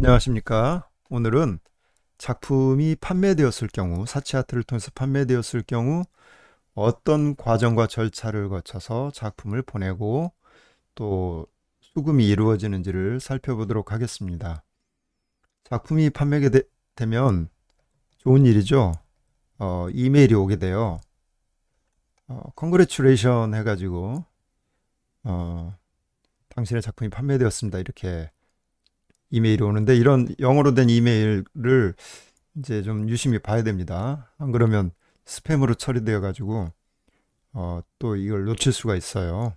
안녕하십니까. 오늘은 작품이 판매되었을 경우, 사치아트를 통해서 판매되었을 경우 어떤 과정과 절차를 거쳐서 작품을 보내고 또 수금이 이루어지는지를 살펴보도록 하겠습니다. 작품이 되면 좋은 일이죠. 이메일이 오게 돼요. Congratulation 해가지고 당신의 작품이 판매되었습니다. 이렇게 이메일이 오는데 이런 영어로 된 이메일을 이제 좀 유심히 봐야 됩니다. 안 그러면 스팸으로 처리되어 가지고 또 이걸 놓칠 수가 있어요.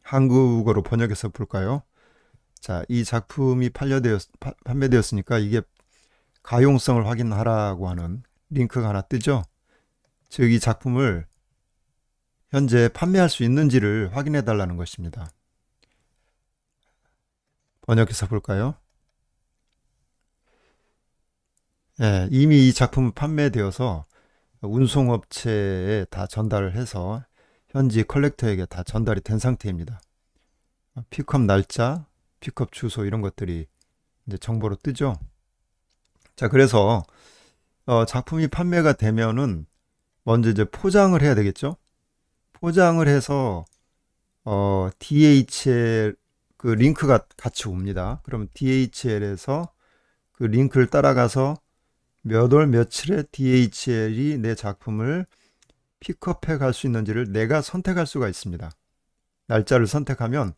한국어로 번역해서 볼까요? 자, 이 작품이 판매되었으니까 이게 가용성을 확인하라고 하는 링크가 하나 뜨죠. 즉, 이 작품을 현재 판매할 수 있는지를 확인해 달라는 것입니다. 번역해서 볼까요? 예, 이미 이 작품은 판매되어서 운송업체에 다 전달을 해서 현지 컬렉터에게 다 전달이 된 상태입니다. 픽업 날짜, 픽업 주소 이런 것들이 이제 정보로 뜨죠. 자, 그래서 작품이 판매가 되면은 먼저 이제 포장을 해야 되겠죠. 포장을 해서 DHL 그 링크가 같이 옵니다. 그럼 DHL에서 그 링크를 따라가서 몇 월 며칠에 DHL이 내 작품을 픽업해 갈 수 있는지를 내가 선택할 수가 있습니다. 날짜를 선택하면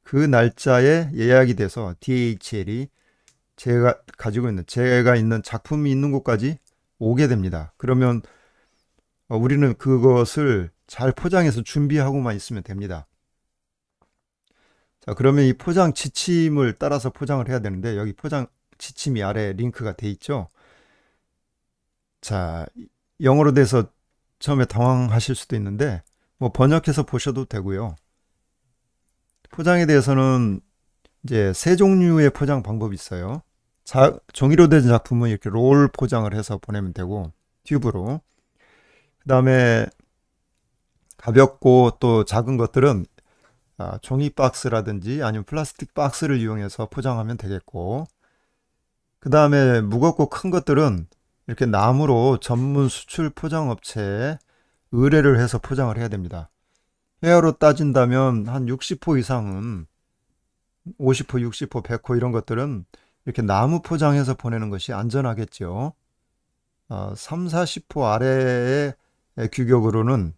그 날짜에 예약이 돼서 DHL이 제가 있는 작품이 있는 곳까지 오게 됩니다. 그러면 우리는 그것을 잘 포장해서 준비하고만 있으면 됩니다. 자, 그러면 이 포장 지침을 따라서 포장을 해야 되는데 여기 포장 지침이 아래 링크가 돼 있죠. 자, 영어로 돼서 처음에 당황하실 수도 있는데 뭐 번역해서 보셔도 되고요. 포장에 대해서는 이제 세 종류의 포장 방법이 있어요. 종이로 된 작품은 이렇게 롤 포장을 해서 보내면 되고 튜브로. 그다음에 가볍고 또 작은 것들은 종이 박스라든지 아니면 플라스틱 박스를 이용해서 포장하면 되겠고, 그 다음에 무겁고 큰 것들은 이렇게 나무로 전문 수출 포장 업체에 의뢰를 해서 포장을 해야 됩니다. 회화로 따진다면 한 60호 이상은 50호, 60호, 100호 이런 것들은 이렇게 나무 포장해서 보내는 것이 안전하겠죠. 3, 40호 아래의 규격으로는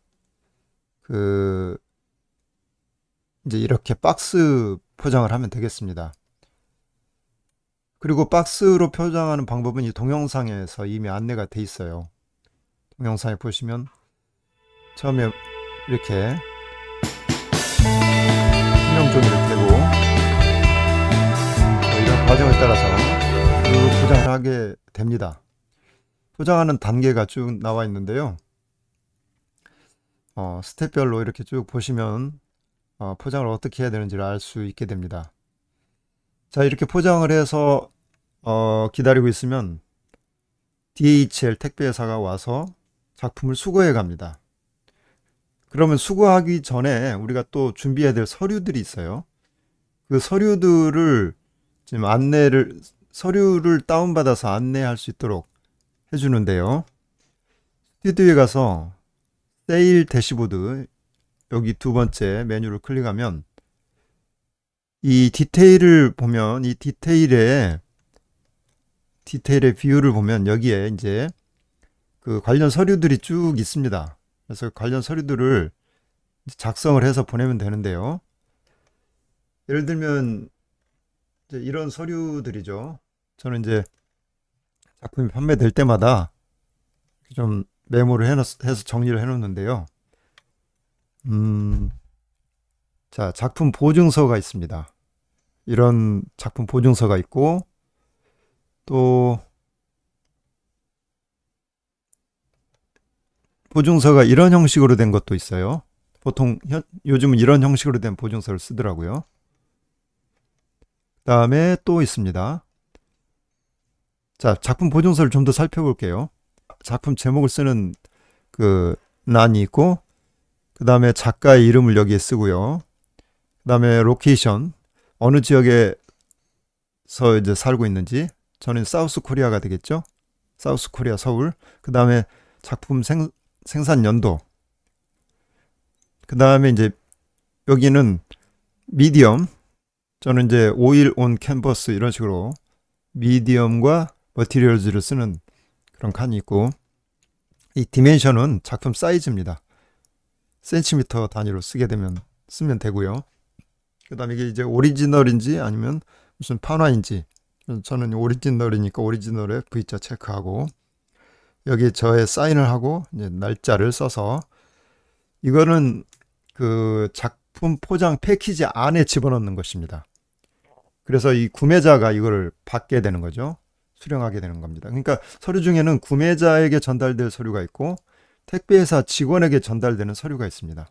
이제 이렇게 박스 포장을 하면 되겠습니다. 그리고 박스로 포장하는 방법은 이 동영상에서 이미 안내가 돼 있어요. 동영상에 보시면 처음에 이렇게 투명 종이를 대고 이런 과정을 따라서 포장을 하게 됩니다. 포장하는 단계가 쭉 나와 있는데요. 스텝별로 이렇게 쭉 보시면 포장을 어떻게 해야 되는지를 알 수 있게 됩니다. 자, 이렇게 포장을 해서 기다리고 있으면 DHL 택배회사가 와서 작품을 수거해 갑니다. 그러면 수거하기 전에 우리가 또 준비해야 될 서류들이 있어요. 그 서류들을 지금 서류를 다운받아서 안내할 수 있도록 해주는데요. 스튜디오에 가서 세일 대시보드 여기 두 번째 메뉴를 클릭하면 이 디테일을 보면 이 디테일의 비율을 보면 여기에 이제 그 관련 서류들이 쭉 있습니다. 그래서 관련 서류들을 작성을 해서 보내면 되는데요. 예를 들면 이제 이런 서류들이죠. 저는 이제 작품이 판매될 때마다 좀 메모를 해서 정리를 해놓는데요. 자, 작품 보증서가 있습니다. 이런 작품 보증서가 있고, 또 보증서가 이런 형식으로 된 것도 있어요. 보통 요즘은 이런 형식으로 된 보증서를 쓰더라고요. 그 다음에 또 있습니다. 자, 작품 보증서를 좀 더 살펴볼게요. 작품 제목을 쓰는 그 란이 있고, 그 다음에 작가의 이름을 여기에 쓰고요. 그 다음에 로케이션, 어느 지역에 이제 살고 있는지. 저는 사우스 코리아가 되겠죠. 사우스 코리아 서울. 그 다음에 작품 생산 연도. 그 다음에 이제 여기는 미디엄. 저는 이제 오일 온 캔버스 이런 식으로 미디엄과 머티리얼즈를 쓰는 그런 칸이 있고, 이 디멘션은 작품 사이즈입니다. 센티미터 단위로 쓰면 되고요. 그 다음에 이게 이제 오리지널인지 아니면 무슨 판화인지, 저는 오리지널이니까 오리지널에 V자 체크하고, 여기 저의 사인을 하고 이제 날짜를 써서, 이거는 그 작품 포장 패키지 안에 집어넣는 것입니다. 그래서 이 구매자가 이거를 받게 되는 거죠. 수령하게 되는 겁니다. 그러니까 서류 중에는 구매자에게 전달될 서류가 있고 택배회사 직원에게 전달되는 서류가 있습니다.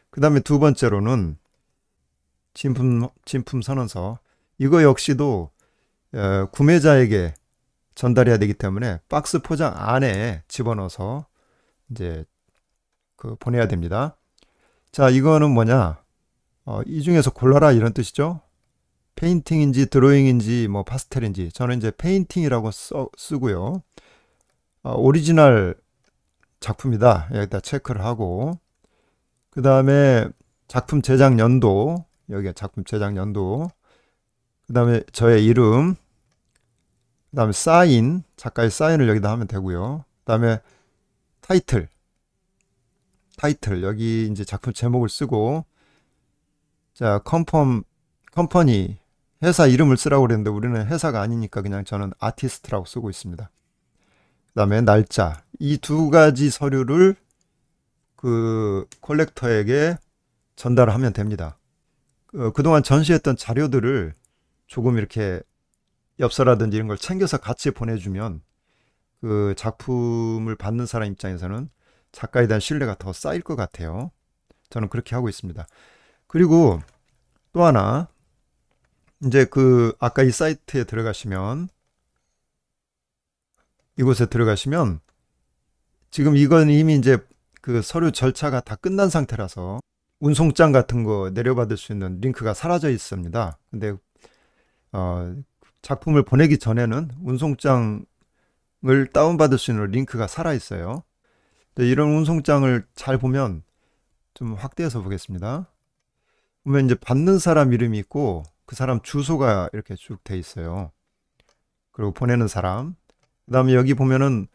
그 다음에 두 번째로는 진품 선언서. 이거 역시도 구매자에게 전달해야 되기 때문에 박스 포장 안에 집어넣어서 이제 보내야 됩니다. 자, 이거는 뭐냐? 이 중에서 골라라 이런 뜻이죠. 페인팅인지 드로잉인지 뭐 파스텔인지. 저는 이제 페인팅이라고 쓰고요. 오리지널 작품이다. 여기다 체크를 하고, 그 다음에 작품 제작 연도. 여기가 작품 제작 연도. 그 다음에 저의 이름. 그 다음에 사인. 작가의 사인을 여기다 하면 되고요. 그 다음에 타이틀. 여기 이제 작품 제목을 쓰고, 자, 컴퍼니, 회사 이름을 쓰라고 그랬는데 우리는 회사가 아니니까 그냥 저는 아티스트라고 쓰고 있습니다. 그 다음에 날짜. 이 두 가지 서류를 그 콜렉터에게 전달을 하면 됩니다. 그동안 전시했던 자료들을 조금 이렇게 엽서라든지 이런 걸 챙겨서 같이 보내주면 그 작품을 받는 사람 입장에서는 작가에 대한 신뢰가 더 쌓일 것 같아요. 저는 그렇게 하고 있습니다. 그리고 또 하나, 이제 아까 이 사이트에 들어가시면, 이곳에 들어가시면, 지금 이건 이미 이제 그 서류 절차가 다 끝난 상태라서 운송장 같은 거 내려받을 수 있는 링크가 사라져 있습니다. 근데 작품을 보내기 전에는 운송장을 다운받을 수 있는 링크가 살아 있어요. 이런 운송장을 잘 보면, 좀 확대해서 보겠습니다. 보면 이제 받는 사람 이름이 있고 그 사람 주소가 이렇게 쭉 돼 있어요. 그리고 보내는 사람. 그 다음에 여기 보면은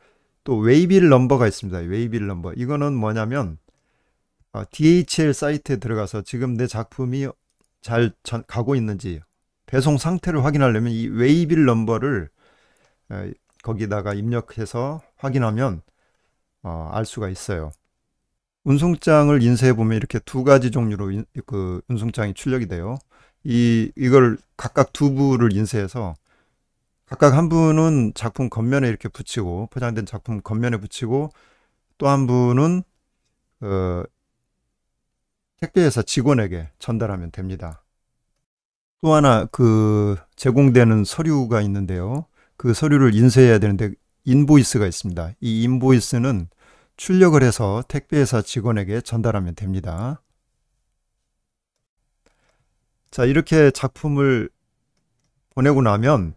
또 웨이빌 넘버가 있습니다. 웨이빌 넘버. 이거는 뭐냐면 DHL 사이트에 들어가서 지금 내 작품이 잘 가고 있는지 배송 상태를 확인하려면 이 웨이빌 넘버를 거기다가 입력해서 확인하면 알 수가 있어요. 운송장을 인쇄해 보면 이렇게 두 가지 종류로 그 운송장이 출력이 돼요. 이걸 각각 두 부를 인쇄해서 각각 한 분은 작품 겉면에 이렇게 붙이고, 포장된 작품 겉면에 붙이고, 또 한 분은 택배회사 직원에게 전달하면 됩니다. 또 하나 제공되는 서류가 있는데요. 그 서류를 인쇄해야 되는데 인보이스가 있습니다. 이 인보이스는 출력을 해서 택배회사 직원에게 전달하면 됩니다. 자, 이렇게 작품을 보내고 나면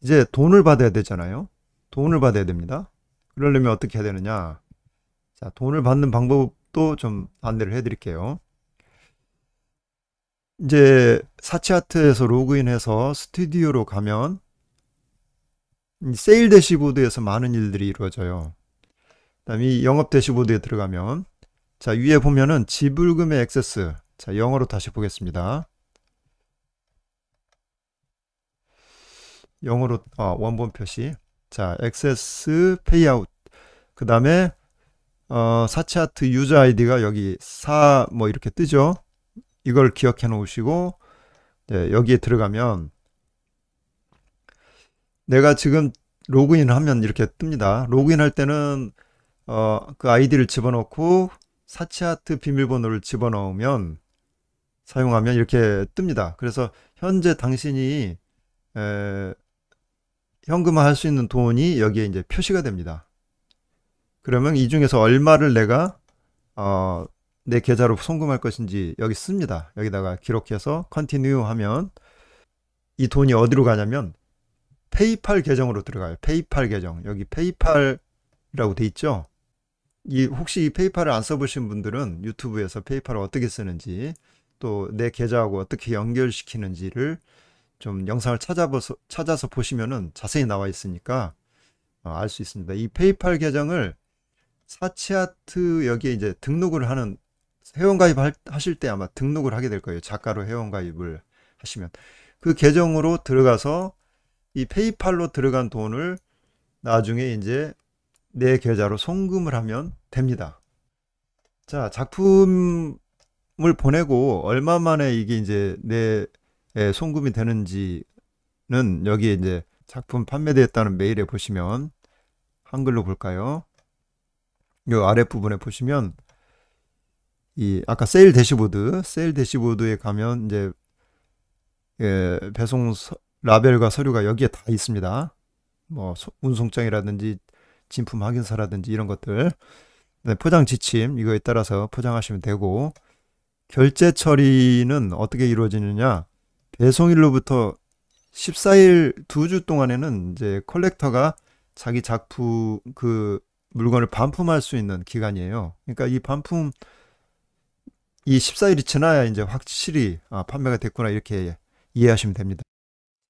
이제 돈을 받아야 되잖아요. 돈을 받아야 됩니다. 그러려면 어떻게 해야 되느냐? 자, 돈을 받는 방법도 좀 안내를 해드릴게요. 이제 사치아트에서 로그인해서 스튜디오로 가면 세일 대시보드에서 많은 일들이 이루어져요. 그다음에 이 영업 대시보드에 들어가면, 자, 위에 보면은 지불금의 액세스. 자, 영어로 다시 보겠습니다. 영어로 원본 표시. 자, 액세스 페이아웃. 그 다음에 사치아트 유저 아이디가 여기 뭐 이렇게 뜨죠. 이걸 기억해 놓으시고, 네, 여기에 들어가면 내가 지금 로그인하면 이렇게 뜹니다. 로그인할 때는 그 아이디를 집어넣고 사치아트 비밀번호를 집어넣으면, 사용하면 이렇게 뜹니다. 그래서 현재 당신이 현금화할 수 있는 돈이 여기에 이제 표시가 됩니다. 그러면 이 중에서 얼마를 내가 내 계좌로 송금할 것인지 여기 씁니다. 여기다가 기록해서 컨티뉴 하면 이 돈이 어디로 가냐면 페이팔 계정으로 들어가요. 페이팔 계정. 여기 페이팔이라고 돼 있죠. 혹시 이 페이팔을 안 써보신 분들은 유튜브에서 페이팔을 어떻게 쓰는지 또 내 계좌하고 어떻게 연결시키는지를 좀 영상을 찾아서 보시면은 자세히 나와 있으니까 알 수 있습니다. 이 페이팔 계정을 사치아트 여기에 이제 등록을 하는 회원가입 하실 때 아마 등록을 하게 될 거예요. 작가로 회원가입을 하시면 그 계정으로 들어가서 이 페이팔로 들어간 돈을 나중에 이제 내 계좌로 송금을 하면 됩니다. 자, 작품을 보내고 얼마 만에 이게 이제 내 송금이 되는지는 여기에 이제 작품 판매되었다는 메일에 보시면 한글로 볼까요? 요 아랫부분에 보시면 이 아까 세일 대시보드에 가면 이제 배송 라벨과 서류가 여기에 다 있습니다. 뭐 운송장이라든지 진품 확인서라든지 이런 것들, 네, 포장 지침 이거에 따라서 포장하시면 되고, 결제 처리는 어떻게 이루어지느냐? 배송일로부터 14일 2주 동안에는 이제 컬렉터가 자기 작품 그 물건을 반품할 수 있는 기간이에요. 그러니까 이 반품 이 14일이 지나야 이제 확실히 판매가 됐구나 이렇게 이해하시면 됩니다.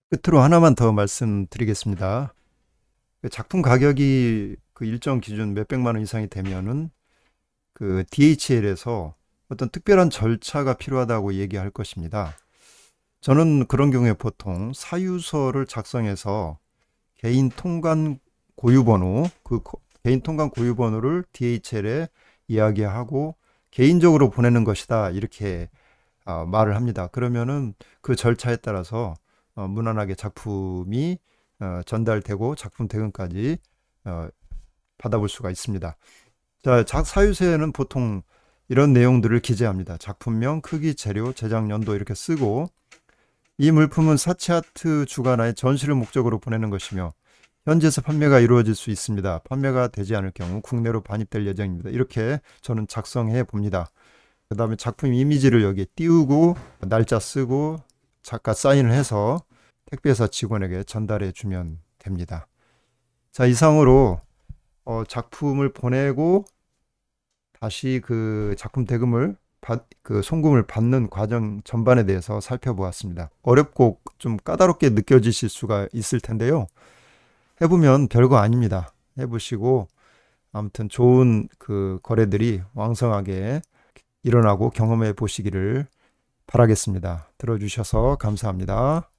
끝으로 하나만 더 말씀드리겠습니다. 그 작품 가격이 그 일정 기준 몇백만 원 이상이 되면은 그 DHL에서 어떤 특별한 절차가 필요하다고 얘기할 것입니다. 저는 그런 경우에 보통 사유서를 작성해서 개인 통관 고유번호, 개인 통관 고유번호를 DHL에 이야기하고 개인적으로 보내는 것이다 이렇게 말을 합니다. 그러면은 그 절차에 따라서 무난하게 작품이 전달되고 작품 대금까지 받아볼 수가 있습니다. 자, 사유서에는 보통 이런 내용들을 기재합니다. 작품명, 크기, 재료, 제작 연도 이렇게 쓰고, 이 물품은 사치아트 주관하에 전시를 목적으로 보내는 것이며 현지에서 판매가 이루어질 수 있습니다. 판매가 되지 않을 경우 국내로 반입될 예정입니다. 이렇게 저는 작성해 봅니다. 그 다음에 작품 이미지를 여기에 띄우고 날짜 쓰고 작가 사인을 해서 택배사 직원에게 전달해 주면 됩니다. 자, 이상으로 작품을 보내고 다시 그 작품 대금을 그 송금을 받는 과정 전반에 대해서 살펴보았습니다. 어렵고 좀 까다롭게 느껴지실 수가 있을 텐데요. 해보면 별거 아닙니다. 해보시고 아무튼 좋은 그 거래들이 왕성하게 일어나고 경험해 보시기를 바라겠습니다. 들어주셔서 감사합니다.